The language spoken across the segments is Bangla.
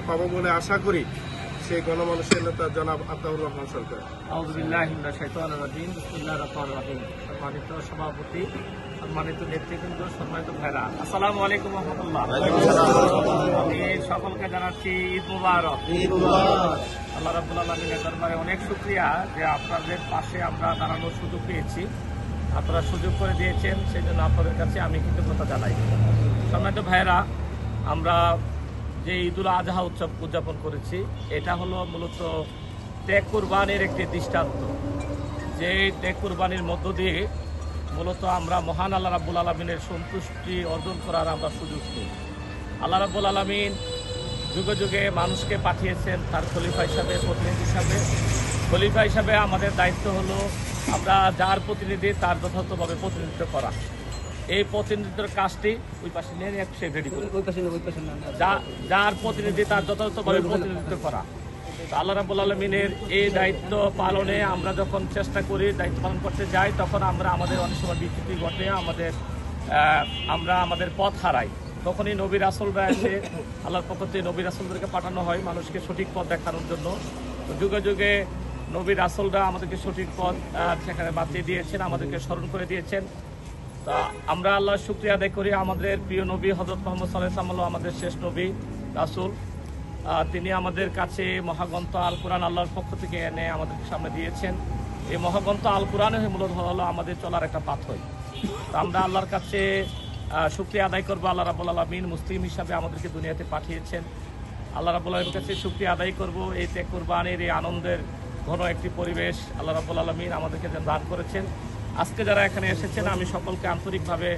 পাবো বলে আশা করি। সেই গণমানুষের নেতা জনাব আতাউর রহমান সরকার। সম্মানিত সভাপতি, সম্মানিত নেতৃবৃন্দ, সম্মানিত ভাইরা, আসসালামু আলাইকুম ওয়া রাহমাতুল্লাহ। আমি সকলকে জানাচ্ছি ঈদ মুবারক। আল্লাহ রাব্বুল আলামিনের দরবারে অনেক শুকরিয়া যে আপনাদের পাশে আমরা দাঁড়ানোর সুযোগ পেয়েছি। আপনারা সুযোগ করে দিয়েছেন, সেই জন্য আপনাদের কাছে আমি কৃতজ্ঞতা জানাই। সম্মানিত ভাইরা, আমরা যে ঈদুল আজহা উৎসব উদযাপন করেছি, এটা হলো মূলত ত্যাগ কুরবানির একটি দৃষ্টান্ত। যে ত্যাগ কুরবানির মধ্য দিয়ে মূলত আমরা মহান আল্লাহ রাব্বুল আলামিনের সন্তুষ্টি অর্জন করার আমরা সুযোগ নিই। আল্লাহ রাব্বুল আলামিন যুগে যুগে মানুষকে পাঠিয়েছেন তার খলিফা হিসাবে, প্রতিনিধি হিসাবে। খলিফা হিসাবে আমাদের দায়িত্ব হলো আমরা যার প্রতিনিধি তার যথাযথভাবে প্রতিনিধিত্ব করা। এই প্রতিনিধিত্বের কাজটি ওই পাশে নিয়ে সে রেডি করে, যার প্রতিনিধি তার যথাযথভাবে প্রতিনিধিত্ব করা। আল্লাহ রাব্বুল আলামিনের এই দায়িত্ব পালনে আমরা যখন চেষ্টা করি, দায়িত্ব পালন করতে যাই, তখন আমরা আমাদের অনেক সময় বিচ্যুতি ঘটে, আমরা আমাদের পথ হারাই। তখনই নবী রাসূলরা এসে, আল্লাহর পক্ষ থেকে নবী রাসূলদেরকে পাঠানো হয় মানুষকে সঠিক পথ দেখানোর জন্য। যুগে যুগে নবী রাসূলরা আমাদেরকে সঠিক পথ সেখানে বাতিয়ে দিয়েছেন, আমাদেরকে স্মরণ করে দিয়েছেন। তা আমরা আল্লাহর শুকরিয়া আদায় করি। আমাদের প্রিয় নবী হযরত মুহাম্মদ সাল্লাল্লাহু আলাইহি ওয়াসাল্লাম আমাদের শেষ নবী রাসূল। তিনি আমাদের কাছে মহাগ্রন্থ আল কোরআন আল্লাহর পক্ষ থেকে এনে আমাদের সামনে দিয়েছেন। এই মহাগ্রন্থ আল কোরআনে মূলত হলো আমাদের চলার একটা পাথর। আমরা আল্লাহর কাছে শুকরিয়া আদায় করবো। আল্লাহ রাব্বুল আলামিন মুসলিম হিসাবে আমাদেরকে দুনিয়াতে পাঠিয়েছেন। আল্লাহ রাব্বুল আলামিনের কাছে শুকরিয়া আদায় করব। এই ত্যাগ কুরবানির এই আনন্দের ঘন একটি পরিবেশ আল্লাহ রাব্বুল আলামিন আমাদেরকে দান করেছেন। আজকে যারা এখানে এসেছেন আমি সকলকে আন্তরিকভাবে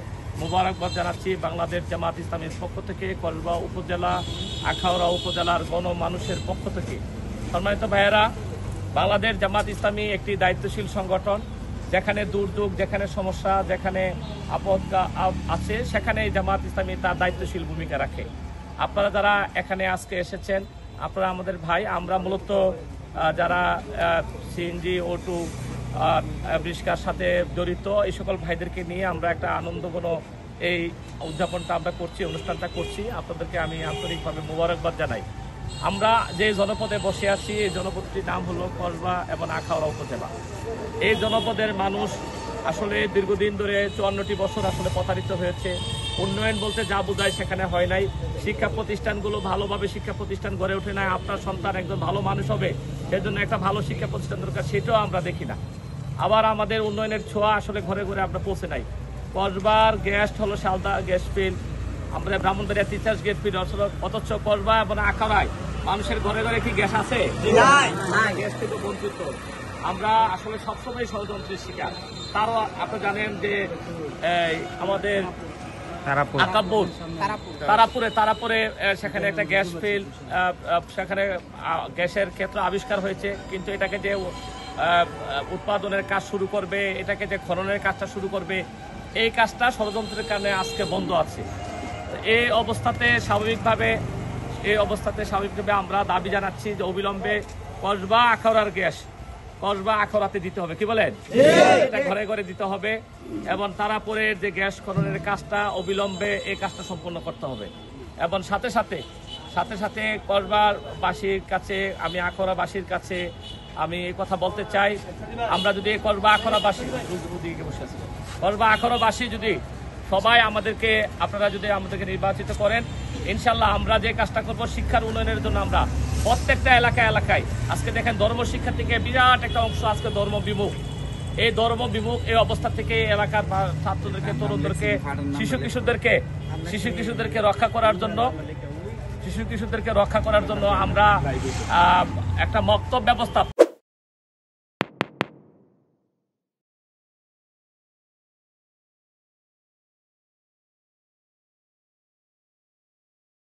মোবারকবাদ জানাচ্ছি। বাংলাদেশ জামাত ইসলামীর পক্ষ থেকে, কসবা উপজেলা, আখাউড়া উপজেলার গণমানুষের পক্ষ থেকে। সম্মানিত ভাইয়েরা, বাংলাদেশ জামাত ইসলামী একটি দায়িত্বশীল সংগঠন। যেখানে দুর্যোগ, যেখানে সমস্যা, যেখানে আপদ আছে, সেখানে জামাত ইসলামী তার দায়িত্বশীল ভূমিকা রাখে। আপনারা যারা এখানে আজকে এসেছেন, আপনারা আমাদের ভাই। আমরা মূলত যারা সিএনজি, অটো, রিক্সার সাথে জড়িত, এই সকল ভাইদেরকে নিয়ে আমরা একটা আনন্দঘন এই উদযাপনটা আমরা করছি, অনুষ্ঠানটা করছি। আপনাদেরকে আমি আন্তরিকভাবে মোবারকবাদ জানাই। আমরা যে জনপদে বসে আছি, এই জনপদটির নাম হলো কসবা এবং আখাউড়া উপজেলা। এই জনপদের মানুষ আসলে দীর্ঘদিন ধরে 54টি বছর আসলে প্রতারিত হয়েছে। উন্নয়ন বলতে যা বোঝায় সেখানে হয় নাই। শিক্ষা প্রতিষ্ঠানগুলো ভালোভাবে শিক্ষা প্রতিষ্ঠান গড়ে ওঠে নাই। আপনার সন্তান একজন ভালো মানুষ হবে, সেজন্য একটা ভালো শিক্ষা প্রতিষ্ঠান দরকার, সেটাও আমরা দেখি না। আবার আমাদের উন্নয়নের ছোঁয়া আসলে ঘরে ঘরে আমরা পৌঁছে নাই। কসবার গ্যাস হলো শালদা গ্যাস ফিল্ড, আমাদের ব্রাহ্মণবাড়িয়া তিতাস গ্যাস ফিল্ড, অথচ কসবা এবং আখাউড়ায় মানুষের ঘরে ঘরে কি গ্যাস আছে? গ্যাস থেকে বঞ্চিত। আমরা আসলে সবসময় ষড়যন্ত্রের শিকার। তারও আপনি জানেন যে আমাদের তারাপুরে সেখানে একটা গ্যাস ফিল্ড, সেখানে গ্যাসের ক্ষেত্র আবিষ্কার হয়েছে, কিন্তু এটাকে যে উৎপাদনের কাজ শুরু করবে, এটাকে যে খননের কাজটা শুরু করবে, এই কাজটা ষড়যন্ত্রের কারণে আজকে বন্ধ আছে। এই অবস্থাতে স্বাভাবিকভাবে আমরা দাবি জানাচ্ছি যে অবিলম্বে কসবা আখাউড়ার গ্যাস কসবা আখাউড়াতে দিতে হবে। কি বলেন? এটা ঘরে ঘরে দিতে হবে। এবং তারাপুরের যে গ্যাস খননের কাজটা অবিলম্বে এই কাজটা সম্পন্ন করতে হবে। এবং সাথে সাথে কসবাবাসীর কাছে, আমি আখাউড়াবাসীর কাছে আমি এই কথা বলতে চাই, আমরা যদি কসবা আখাউড়াবাসী যদি সবাই আপনারা যদি আমাদেরকে নির্বাচিত করেন, ইনশাল্লাহ আমরা যে কাজটা করবো শিক্ষার উন্নয়নের জন্য, আমরা প্রত্যেকটা এলাকায় আজকে দেখেন ধর্ম শিক্ষা থেকে বিরাট একটা অংশ আজকে ধর্ম বিমুখ। এই অবস্থা থেকে এলাকার ছাত্রদেরকে, তরুণদেরকে, শিশু কিশোরদেরকে রক্ষা করার জন্য আমরা একটা মক্তব ব্যবস্থা